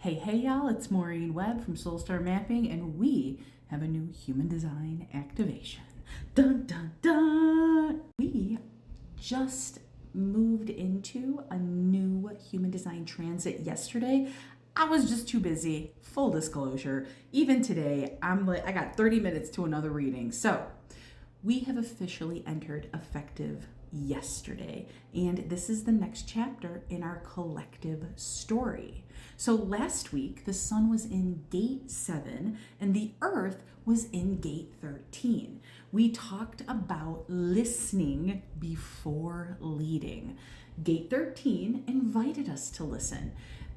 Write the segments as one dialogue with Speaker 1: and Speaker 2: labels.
Speaker 1: Hey, y'all, it's Maureen Webb from SoulStar Mapping, and we have a new human design activation. Dun, dun, dun! We just moved into a new human design transit yesterday. I was just too busy, full disclosure. Even today, I got 30 minutes to another reading. So we have officially entered effective yesterday, and this is the next chapter in our collective story. So last week, the sun was in gate 7 and the earth was in gate 13. We talked about listening before leading. Gate 13 invited us to listen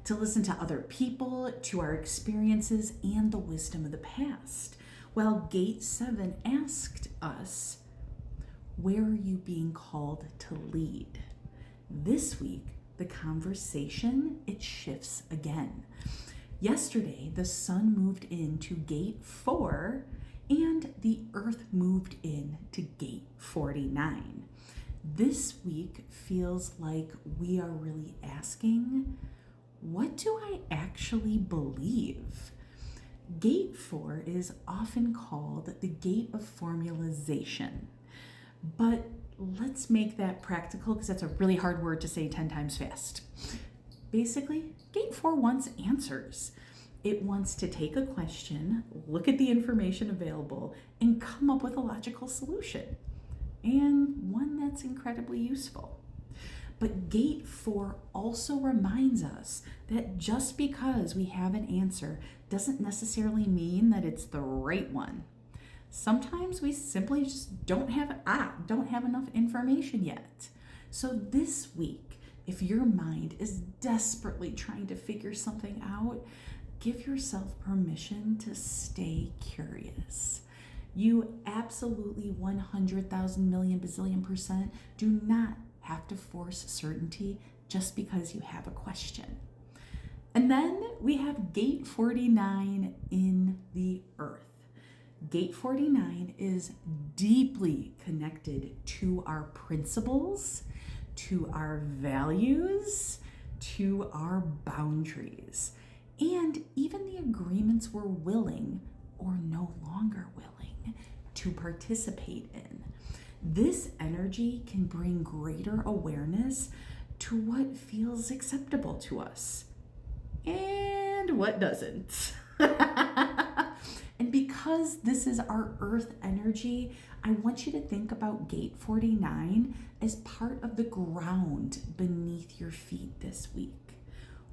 Speaker 1: to other people, to our experiences, and the wisdom of the past. While gate 7 asked us, where are you being called to lead? This week, the conversation, it shifts again. Yesterday, the sun moved into gate 4 and the earth moved into gate 49. This week feels like we are really asking, what do I actually believe? Gate 4 is often called the gate of formalization. But let's make that practical because that's a really hard word to say 10 times fast. Basically, gate 4 wants answers. It wants to take a question, look at the information available, and come up with a logical solution, and one that's incredibly useful. But gate 4 also reminds us that just because we have an answer doesn't necessarily mean that it's the right one. Sometimes we simply just don't have enough information yet. So this week, if your mind is desperately trying to figure something out, give yourself permission to stay curious. You absolutely 100,000 million bazillion % do not have to force certainty just because you have a question. And then we have gate 49 in the earth. Gate 49 is deeply connected to our principles, to our values, to our boundaries, and even the agreements we're willing or no longer willing to participate in. This energy can bring greater awareness to what feels acceptable to us and what doesn't. And because this is our earth energy, I want you to think about gate 49 as part of the ground beneath your feet this week.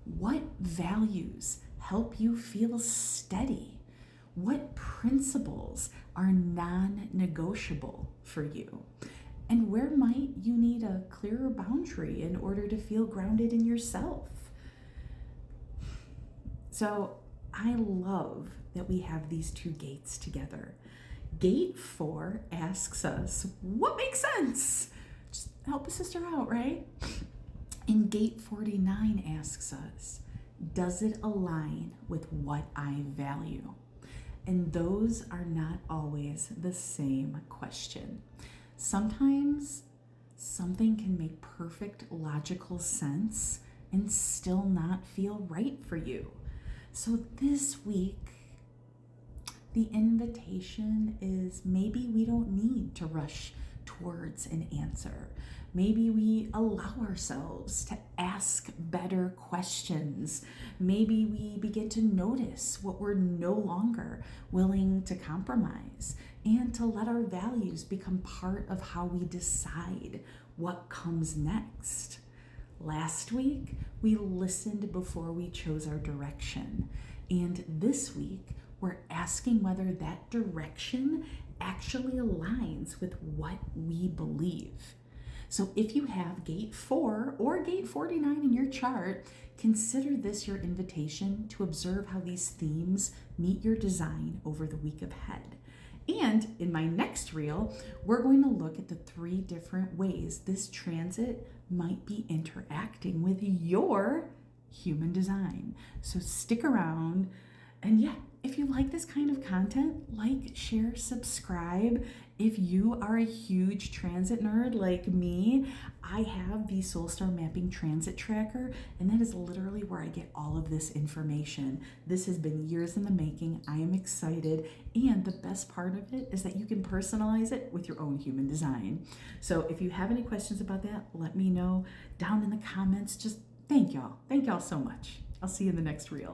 Speaker 1: What values help you feel steady? What principles are non-negotiable for you? And where might you need a clearer boundary in order to feel grounded in yourself? So I love that we have these two gates together. Gate 4 asks us, what makes sense? Just help a sister out, right? And gate 49 asks us, does it align with what I value? And those are not always the same question. Sometimes something can make perfect logical sense and still not feel right for you. So this week, the invitation is maybe we don't need to rush towards an answer. Maybe we allow ourselves to ask better questions. Maybe we begin to notice what we're no longer willing to compromise and to let our values become part of how we decide what comes next. Last week, we listened before we chose our direction. And this week, we're asking whether that direction actually aligns with what we believe. So if you have gate 4 or gate 49 in your chart, consider this your invitation to observe how these themes meet your design over the week ahead. And in my next reel, we're going to look at the 3 different ways this transit might be interacting with your human design. So stick around And yeah, if you like this kind of content, like, share, subscribe. If you are a huge transit nerd like me, I have the SoulStar Mapping Transit Tracker, and that is literally where I get all of this information. This has been years in the making. I am excited, and the best part of it is that you can personalize it with your own human design. So if you have any questions about that, let me know down in the comments. Just thank y'all. Thank y'all so much. I'll see you in the next reel.